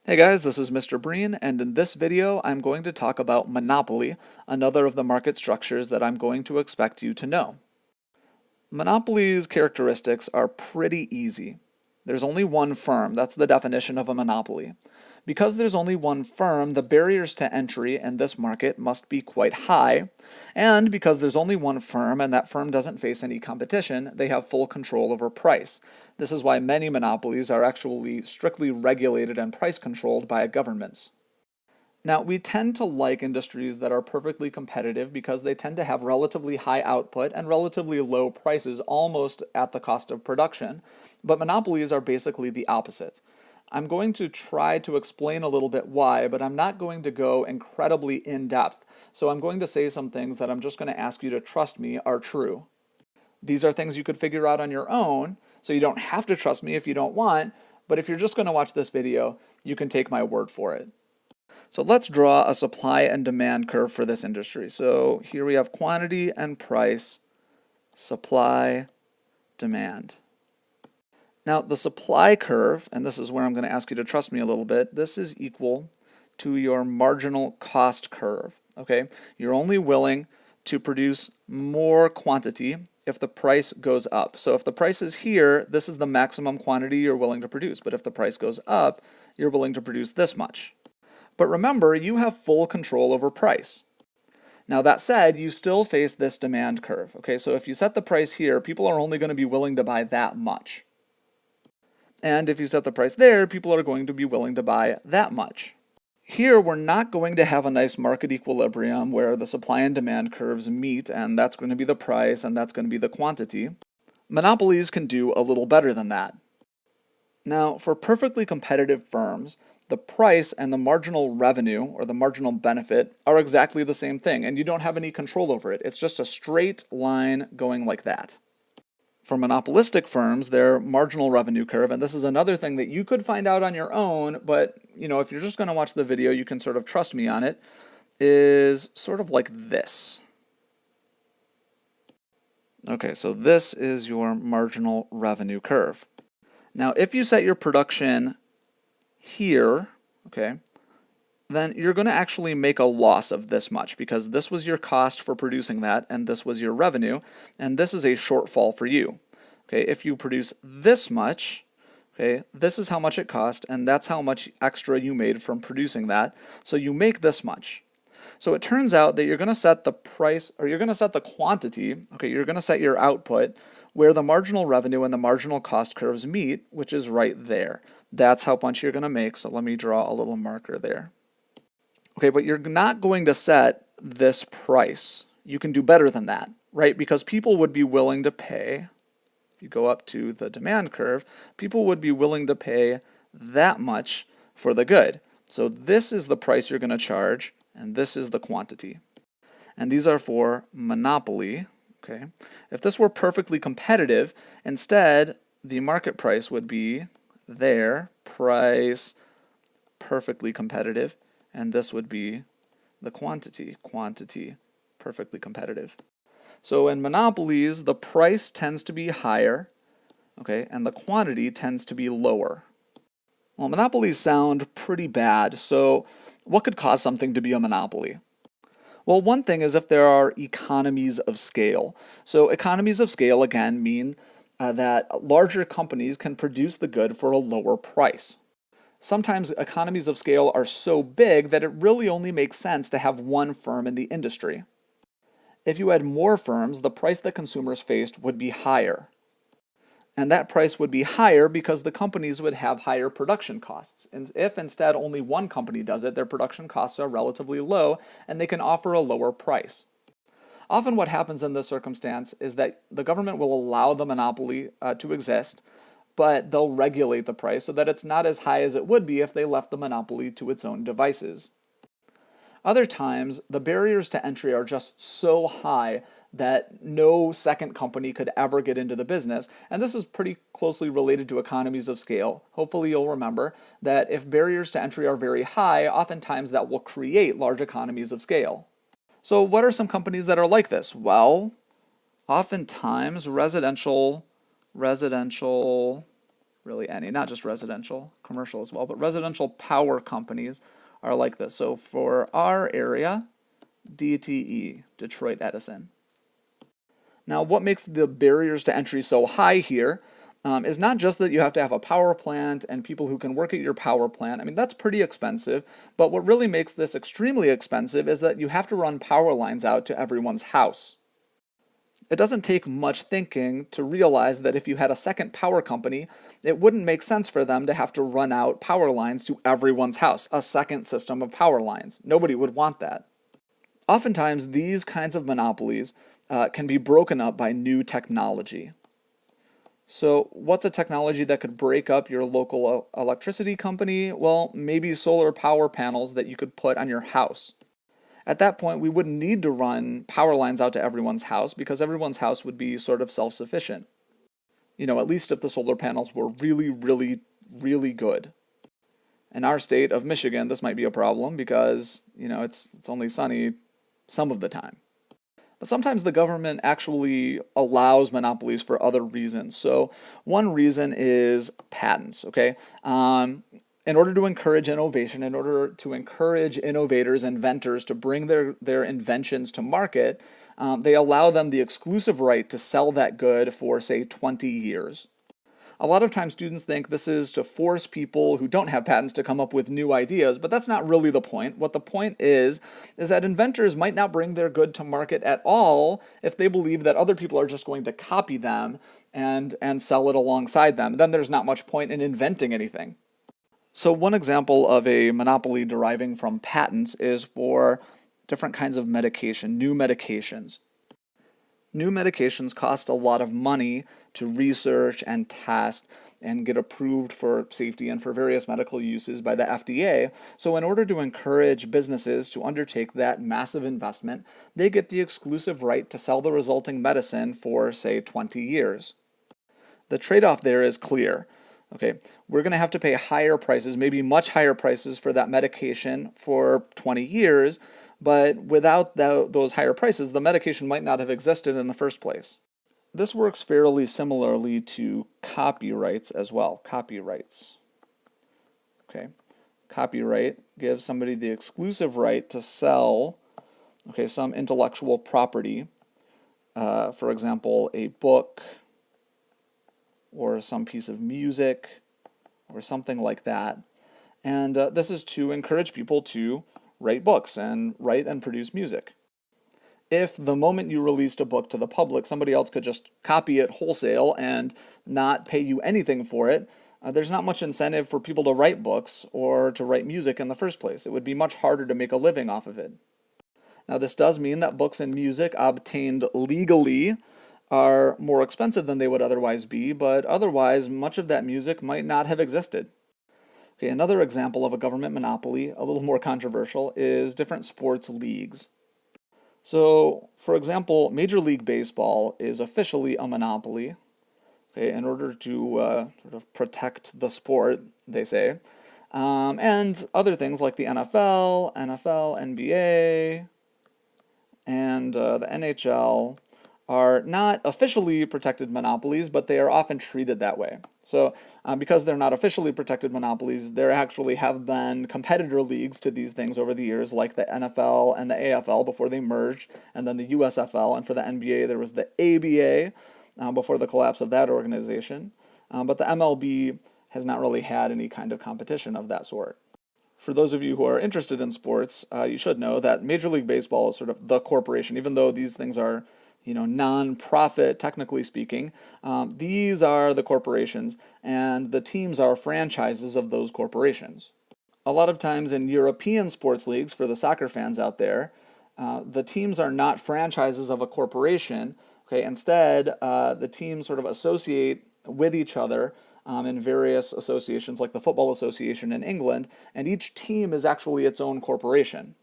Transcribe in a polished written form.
Hey guys, this is Mr. Breen, and in this video I'm going to talk about monopoly, another of the market structures that I'm going to expect you to know. Monopoly's characteristics are pretty easy. There's only one firm, that's the definition of a monopoly. Because there's only one firm, the barriers to entry in this market must be quite high, and because there's only one firm and that firm doesn't face any competition, they have full control over price. This is why many monopolies are actually strictly regulated and price controlled by governments. Now, we tend to like industries that are perfectly competitive because they tend to have relatively high output and relatively low prices almost at the cost of production, but monopolies are basically the opposite. I'm going to try to explain a little bit why, but I'm not going to go incredibly in-depth, so I'm going to say some things that I'm just going to ask you to trust me are true. These are things you could figure out on your own, so you don't have to trust me if you don't want, but if you're just going to watch this video, you can take my word for it. So let's draw a supply and demand curve for this industry. So here we have quantity and price, supply, demand. Now the supply curve, and this is where I'm going to ask you to trust me a little bit, this is equal to your marginal cost curve, okay? You're only willing to produce more quantity if the price goes up. So if the price is here, this is the maximum quantity you're willing to produce, but if the price goes up, you're willing to produce this much. But remember, you have full control over price. Now that said, you still face this demand curve. Okay, so if you set the price here, people are only going to be willing to buy that much. And if you set the price there, people are going to be willing to buy that much. Here, we're not going to have a nice market equilibrium where the supply and demand curves meet, and that's going to be the price, and that's going to be the quantity. Monopolies can do a little better than that. Now, for perfectly competitive firms, the price and the marginal revenue, or the marginal benefit, are exactly the same thing, and you don't have any control over it. It's just a straight line going like that. For monopolistic firms, their marginal revenue curve, and this is another thing that you could find out on your own, but if you're just going to watch the video, you can sort of trust me on it, is sort of like this. Okay, so this is your marginal revenue curve. Now, if you set your production here, okay, then you're going to actually make a loss of this much because this was your cost for producing that and this was your revenue, and this is a shortfall for you. Okay, if you produce this much, okay, this is how much it cost and that's how much extra you made from producing that, so you make this much. So it turns out that you're going to set the price, or you're going to set the quantity, okay, you're going to set your output where the marginal revenue and the marginal cost curves meet, which is right there. That's how much you're going to make, so let me draw a little marker there. Okay, but you're not going to set this price. You can do better than that, right? Because people would be willing to pay, if you go up to the demand curve, people would be willing to pay that much for the good. So this is the price you're going to charge, and this is the quantity. And these are for monopoly, okay? If this were perfectly competitive, instead, the market price would be there, price, perfectly competitive, and this would be the quantity, perfectly competitive. So in monopolies, the price tends to be higher, okay, and the quantity tends to be lower. Well, monopolies sound pretty bad, so what could cause something to be a monopoly? Well, one thing is if there are economies of scale. So economies of scale, again, mean that larger companies can produce the good for a lower price. Sometimes economies of scale are so big that it really only makes sense to have one firm in the industry. If you had more firms, the price that consumers faced would be higher. And that price would be higher because the companies would have higher production costs. And if instead only one company does it, their production costs are relatively low and they can offer a lower price. Often what happens in this circumstance is that the government will allow the monopoly to exist, but they'll regulate the price so that it's not as high as it would be if they left the monopoly to its own devices. Other times, the barriers to entry are just so high that no second company could ever get into the business, and this is pretty closely related to economies of scale. Hopefully you'll remember that if barriers to entry are very high, oftentimes that will create large economies of scale. So what are some companies that are like this? Well, oftentimes residential really any, not just residential, commercial as well, but residential power companies are like this. So for our area, DTE, Detroit Edison. Now, what makes the barriers to entry so high here is not just that you have to have a power plant and people who can work at your power plant. I mean, that's pretty expensive, but what really makes this extremely expensive is that you have to run power lines out to everyone's house. It doesn't take much thinking to realize that if you had a second power company, it wouldn't make sense for them to have to run out power lines to everyone's house, a second system of power lines. Nobody would want that. Oftentimes, these kinds of monopolies can be broken up by new technology. So what's a technology that could break up your local electricity company? Well, maybe solar power panels that you could put on your house. At that point, we wouldn't need to run power lines out to everyone's house because everyone's house would be sort of self-sufficient. You know, at least if the solar panels were really, really, really good. In our state of Michigan, this might be a problem because, you know, it's only sunny some of the time. But sometimes the government actually allows monopolies for other reasons. So one reason is patents, okay? In order to encourage innovation, in order to encourage innovators, inventors to bring their inventions to market, they allow them the exclusive right to sell that good for, say, 20 years. A lot of times students think this is to force people who don't have patents to come up with new ideas, but that's not really the point. What the point is that inventors might not bring their good to market at all if they believe that other people are just going to copy them and sell it alongside them. Then there's not much point in inventing anything. So one example of a monopoly deriving from patents is for different kinds of medication, new medications. New medications cost a lot of money to research and test and get approved for safety and for various medical uses by the FDA. So in order to encourage businesses to undertake that massive investment, they get the exclusive right to sell the resulting medicine for, say, 20 years. The trade-off there is clear. Okay, we're going to have to pay higher prices, maybe much higher prices for that medication for 20 years, but without those higher prices, the medication might not have existed in the first place. This works fairly similarly to copyrights as well. Copyrights. Okay, copyright gives somebody the exclusive right to sell, okay, some intellectual property, for example, a book, or some piece of music, or something like that. And this is to encourage people to write books and write and produce music. If the moment you released a book to the public, somebody else could just copy it wholesale and not pay you anything for it, there's not much incentive for people to write books or to write music in the first place. It would be much harder to make a living off of it. Now, this does mean that books and music obtained legally are more expensive than they would otherwise be, but otherwise, much of that music might not have existed. Okay, another example of a government monopoly, a little more controversial, is different sports leagues. So, for example, Major League Baseball is officially a monopoly, okay, in order to sort of protect the sport, they say. And other things like the NFL, NBA, and the NHL are not officially protected monopolies, but they are often treated that way. So because they're not officially protected monopolies, there actually have been competitor leagues to these things over the years, like the NFL and the AFL before they merged, and then the USFL, and for the NBA there was the ABA before the collapse of that organization. But the MLB has not really had any kind of competition of that sort. For those of you who are interested in sports, you should know that Major League Baseball is sort of the corporation, even though these things are non-profit, technically speaking. These are the corporations, and the teams are franchises of those corporations. A lot of times in European sports leagues, for the soccer fans out there, the teams are not franchises of a corporation. Okay, instead, the teams sort of associate with each other in various associations, like the Football Association in England, and each team is actually its own corporation.